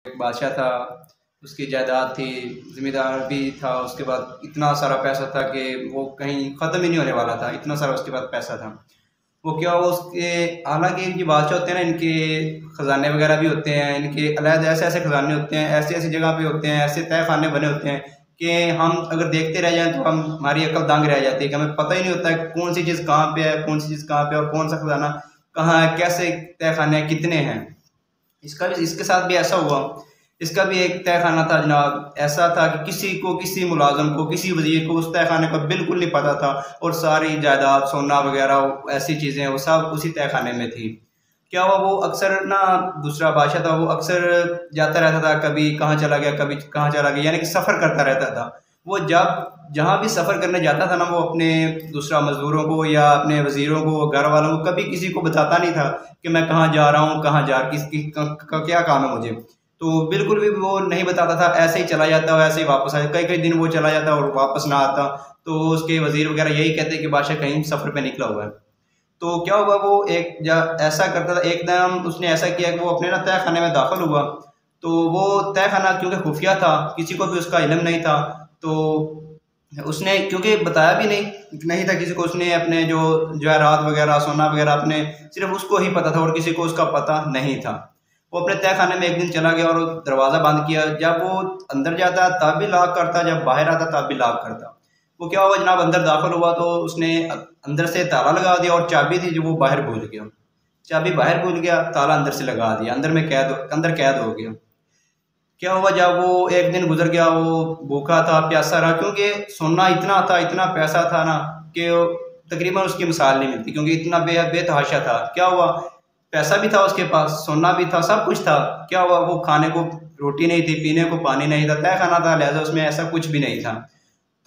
एक बादशाह था, उसकी जायदाद थी, ज़िम्मेदार भी था, उसके बाद इतना सारा पैसा था कि वो कहीं ख़त्म ही नहीं होने वाला था, इतना सारा उसके पास पैसा था। वो क्या हुआ उसके, हालांकि जो बादशाह होते हैं ना, इनके ख़जाने वगैरह भी होते हैं, इनके अलग ऐसे ऐसे ख़जाने होते हैं, ऐसी ऐसी जगह पे होते हैं, ऐसे तय खाने बने होते हैं कि हम अगर देखते रह जाएं तो हमारी अकल दंग रह जाती है कि हमें पता ही नहीं होता है कौन सी चीज़ कहाँ पे है, कौन सी चीज़ कहाँ पे है और कौन सा ख़जाना कहाँ है, कैसे तय खाने कितने हैं। इसका भी इसके साथ भी ऐसा हुआ। इसका भी एक तय खाना था जनाब, ऐसा था कि किसी को, किसी मुलाजम को, किसी वजीर को उस तय खाने का बिल्कुल नहीं पता था और सारी जायदाद, सोना वगैरह ऐसी चीज़ें वो सब उसी तय खाने में थी। क्या हुआ, वो अक्सर ना, दूसरा बादशाह था, वो अक्सर जाता रहता था, कभी कहाँ चला गया, कभी कहाँ चला गया, यानी कि सफ़र करता रहता था। वो जब जहाँ भी सफ़र करने जाता था ना, वो अपने दूसरा मज़दूरों को या अपने वज़ीरों को, घर वालों को कभी किसी को बताता नहीं था कि मैं कहाँ जा रहा हूँ, कहाँ जा क्या काम है मुझे। तो बिल्कुल भी वो नहीं बताता था, ऐसे ही चला जाता और ऐसे ही वापस आ जाता। कई कई दिन वो चला जाता और वापस ना आता, तो उसके वज़ीर वगैरह यही कहते कि बादशाह कहीं सफ़र पे निकला हुआ है। तो क्या हुआ, वो एक ऐसा करता था, एकदम उसने ऐसा किया कि वो अपने ना तय खाने में दाखिल हुआ। तो वो तय खाना क्योंकि खुफिया था, किसी को भी उसका इल्म नहीं था, तो उसने क्योंकि बताया भी नहीं था किसी को, उसने अपने जो जवाहरात वगैरह, सोना वगैरह, अपने सिर्फ उसको ही पता था और किसी को उसका पता नहीं था। वो अपने तय खाने में एक दिन चला गया और दरवाज़ा बंद किया। जब वो अंदर जाता तब भी लॉक करता, जब बाहर आता तब भी लॉक करता। वो क्या हुआ जनाब, अंदर दाखिल हुआ तो उसने अंदर से ताला लगा दिया और चाबी थी जो वो बाहर भूल गया। चाबी बाहर भूल गया, ताला अंदर से लगा दिया, अंदर कैद हो गया। क्या हुआ, जब वो एक दिन गुजर गया, वो भूखा था, प्यासा रहा, क्योंकि सोना इतना था, इतना पैसा था ना कि तकरीबन उसकी मिसाल नहीं मिलती, क्योंकि इतना बेतहाशा था। क्या हुआ, पैसा भी था उसके पास, सोना भी था, सब कुछ था। क्या हुआ, वो खाने को रोटी नहीं थी, पीने को पानी नहीं था, तय खाना था, लिहाजा उसमें ऐसा कुछ भी नहीं था।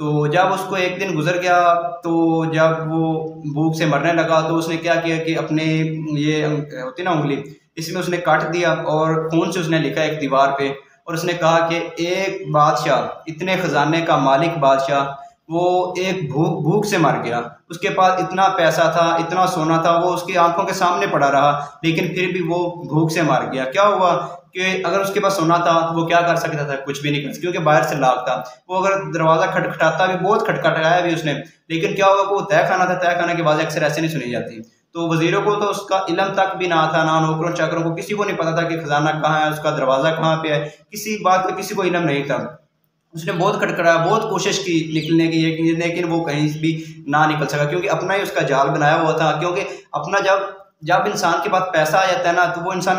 तो जब उसको एक दिन गुजर गया, तो जब वो भूख से मरने लगा, तो उसने क्या किया कि अपने ये होती ना उंगली, इसमें उसने काट दिया और खून से उसने लिखा एक दीवार पे, और उसने कहा कि एक बादशाह, इतने खजाने का मालिक बादशाह, वो एक भूख भूख से मर गया। उसके पास इतना पैसा था, इतना सोना था, वो उसकी आंखों के सामने पड़ा रहा, लेकिन फिर भी वो भूख से मर गया। क्या हुआ कि अगर उसके पास सोना था तो वो क्या कर सकता था, कुछ भी नहीं कर सकता, क्योंकि बाहर से लॉक था। वो अगर दरवाज़ा खटखटाता भी, बहुत खटखटाया भी उसने, लेकिन क्या होगा, वो तय खाना था, तय खाने की आवाज़ अक्सर ऐसे नहीं सुनी जाती। तो वजीरों को तो उसका इल्म तक भी ना था, ना नौकरों चाकरों को, किसी को नहीं पता था कि खजाना कहाँ है, उसका दरवाज़ा कहाँ पे है, किसी बात का किसी को इल्म नहीं था। उसने बहुत खटखटाया, बहुत कोशिश की निकलने की, लेकिन वो कहीं भी ना निकल सका, क्योंकि अपना ही उसका जाल बनाया हुआ था। क्योंकि अपना जब जब इंसान के पास पैसा आ जाता है ना, तो वो इंसान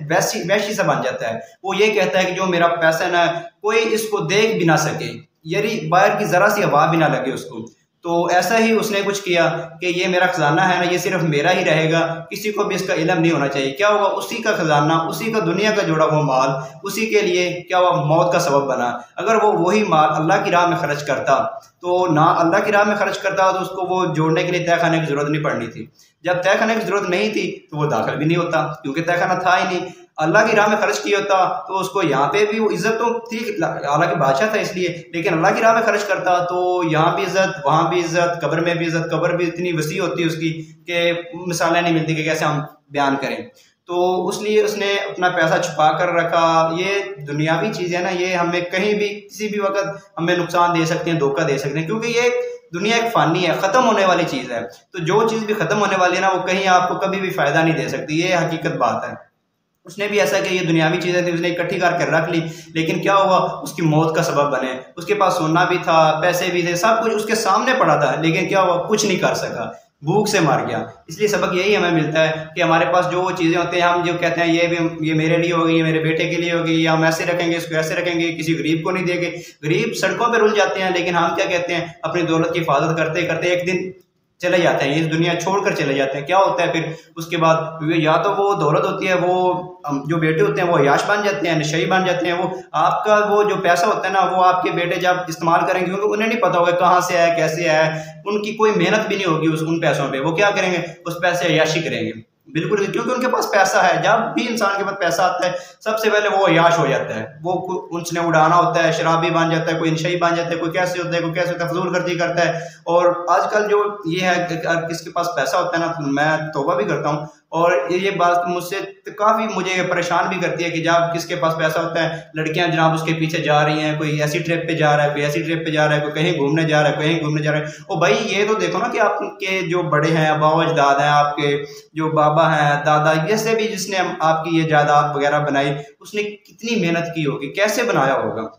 वैसी वैसी सा बन जाता है। वो ये कहता है कि जो मेरा पैसा है ना, कोई इसको देख भी ना सके, यानी बाहर की जरा सी हवा भी ना लगे उसको। तो ऐसा ही उसने कुछ किया कि ये मेरा खजाना है ना, ये सिर्फ मेरा ही रहेगा, किसी को भी इसका इल्म नहीं होना चाहिए। क्या हुआ, उसी का खजाना, उसी का दुनिया का जोड़ा हुआ माल, उसी के लिए क्या हुआ, मौत का सबब बना। अगर वो वही माल अल्लाह की राह में खर्च करता, तो ना अल्लाह की राह में खर्च करता तो उसको वो जोड़ने के लिए तय खाने की जरूरत नहीं पड़नी थी। जब तय खाने की जरूरत नहीं थी तो वो दाखिल भी नहीं होता, क्योंकि तय खाना था ही नहीं। अल्लाह की राह में खर्च किया होता तो उसको यहाँ पे भी वो इज्जत तो थी, हालांकि बादशाह था इसलिए, लेकिन अल्लाह की राह में खर्च करता तो यहाँ भी इज्जत, वहाँ भी इज्जत, कब्र में भी इज्जत। कब्र भी इतनी वसी होती है उसकी कि मिसालें नहीं मिलती कि कैसे हम बयान करें। तो उसलिए उसने अपना पैसा छुपा कर रखा। ये दुनियावी चीज़ है ना, ये हमें कहीं भी किसी भी वक्त हमें नुकसान दे सकते हैं, धोखा दे सकते हैं, क्योंकि ये दुनिया एक फानी है, ख़त्म होने वाली चीज़ है। तो जो चीज़ भी ख़त्म होने वाली है ना, वो कहीं आपको कभी भी फ़ायदा नहीं दे सकती, ये हकीकत बात है। उसने भी ऐसा कि ये दुनियावी चीज़ें थी, उसने इकट्ठी करके रख ली, लेकिन क्या हुआ, उसकी मौत का सबब बने। उसके पास सोना भी था, पैसे भी थे, सब कुछ उसके सामने पड़ा था, लेकिन क्या हुआ, कुछ नहीं कर सका, भूख से मर गया। इसलिए सबक यही हमें मिलता है कि हमारे पास जो चीज़ें होती हैं, हम जो कहते हैं ये मेरे लिए होगी, ये मेरे बेटे के लिए होगी, या हम ऐसे रखेंगे, इसको ऐसे रखेंगे, किसी गरीब को नहीं देंगे। गरीब सड़कों पर रुल जाते हैं, लेकिन हम क्या कहते हैं, अपनी दौलत की हिफाजत करते करते एक दिन चले जाते हैं, इस दुनिया छोड़कर चले जाते हैं। क्या होता है फिर उसके बाद, या तो वो दौलत होती है, वो जो बेटे होते हैं वो अयाश बन जाते हैं, नशई बन जाते हैं। वो आपका वो जो पैसा होता है ना, वो आपके बेटे जब इस्तेमाल करेंगे, क्योंकि उन्हें नहीं पता होगा कहाँ से आया, कैसे आया, उनकी कोई मेहनत भी नहीं होगी उन पैसों पे। वो क्या करेंगे, उस पैसे अयाशी करेंगे, बिल्कुल, क्योंकि उनके पास पैसा है। जब भी इंसान के पास पैसा आता है, सबसे पहले वो अयाश हो जाता है, वो उसने उड़ाना होता है, शराबी बन जाता है, कोई नशई बन जाता है, कोई कैसे होता है, कोई कैसे होता है, फजूल खर्ची करता है। और आजकल जो ये है कि किसके पास पैसा होता है ना, मैं तौबा भी करता हूँ, और ये बात मुझसे काफ़ी मुझे परेशान भी करती है कि जब किसके पास पैसा होता है, लड़कियां जनाब उसके पीछे जा रही हैं, कोई ऐसी ट्रिप पे जा रहा है, कोई ऐसी ट्रिप पे जा रहा है, कोई कहीं घूमने जा रहा है, कहीं घूमने जा रहा है। ओ भाई, ये तो देखो ना कि आपके जो बड़े हैं, बाबा अजदाद हैं, आपके जो बाबा हैं, दादा, जैसे भी जिसने आपकी ये जायदाद वगैरह बनाई, उसने कितनी मेहनत की होगी, कैसे बनाया होगा।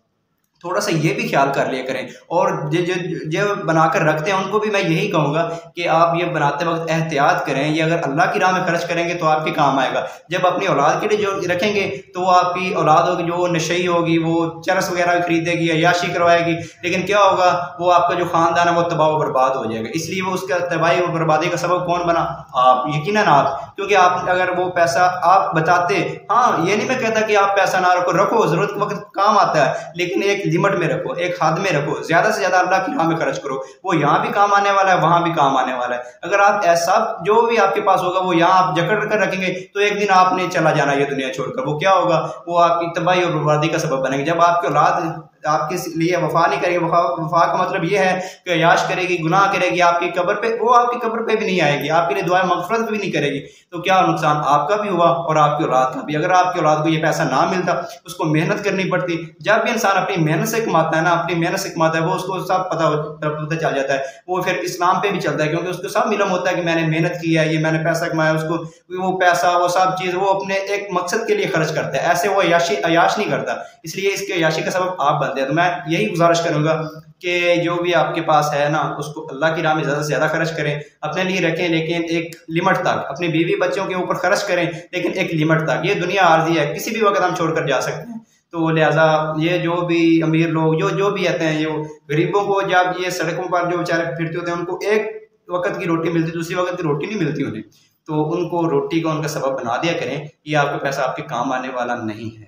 थोड़ा सा ये भी ख्याल कर लिया करें। और जो बनाकर रखते हैं उनको भी मैं यही कहूँगा कि आप ये बनाते वक्त एहतियात करें। ये अगर अल्लाह की राह में खर्च करेंगे तो आपके काम आएगा। जब अपनी औलाद के लिए जो रखेंगे तो वो आपकी औलाद होगी जो नशई होगी, वो चरस वगैरह खरीदेगी, अय्याशी करवाएगी, लेकिन क्या होगा, वो आपका जो ख़ानदान है वो तबाह बर्बाद हो जाएगा। इसलिए वो उसका तबाही और बर्बादी का सबब कौन बना? आप, यकीनन आप। क्योंकि आप अगर वो पैसा आप बचाते, हाँ ये नहीं मैं कहता कि आप पैसा ना रखो, रखो, ज़रूरत के वक्त काम आता है, लेकिन एक लिमिट में रखो, एक हद में रखो। ज़्यादा से ज़्यादा अल्लाह की राह में खर्च करो, वो यहाँ भी काम आने वाला है, वहाँ भी काम आने वाला है। अगर आप ऐसा जो भी आपके पास होगा वो यहाँ आप जकड़ कर रखेंगे तो एक दिन आपने चला जाना ये दुनिया छोड़कर। वो क्या होगा? वो आपकी तबाही और बर्बादी का सबब बनेंगे। जब आपकी औलाद आपके लिए वफा नहीं करेगी, वफा का मतलब ये है कि अय्याश करेगी, गुनाह करेगी, आपकी कब्र पे, वो आपकी कब्र पे भी नहीं आएगी, आपके लिए दुआ मग़फ़िरत भी नहीं करेगी, तो क्या नुकसान आपका भी हुआ और आपकी औलाद का भी। अगर आपकी औलाद को ये पैसा ना मिलता, उसको मेहनत करनी पड़ती। जब भी इंसान अपनी मेहनत से कमाता है ना, अपनी मेहनत से कमाता है, वो उसको सब पता चल जाता है। वो फिर इस्लाम पे भी चलता है, क्योंकि उसको सब इल्म होता है कि मैंने मेहनत की है, ये मैंने पैसा कमाया। उसको वो पैसा, वो सब चीज़ वो अपने एक मकसद के लिए खर्च करता है, ऐसे वो अय्याश नहीं करता। इसलिए इसके अय्याशी का सबब आप बनते हैं। तो मैं यही गुजारिश करूंगा कि जो भी आपके पास है ना, उसको अल्लाह की राह में ज़्यादा से ज़्यादा खर्च करें, अपने लिए रखें, लेकिन एक लिमिट तक। अपनी बीवी बच्चों के ऊपर खर्च करें, लेकिन एक लिमिट तक। ये दुनिया आर्जी है, किसी भी वक्त हम छोड़कर जा सकते हैं। तो लिहाजा ये जो भी अमीर लोग जो भी आते हैं, जो गरीबों को जब ये सड़कों पर जो बेचारे फिरते होते हैं, उनको एक वक्त की रोटी मिलती, दूसरी वक्त की रोटी नहीं मिलती उन्हें, तो उनको रोटी का उनका सबब बना दिया करें। ये आपका पैसा आपके काम आने वाला नहीं है।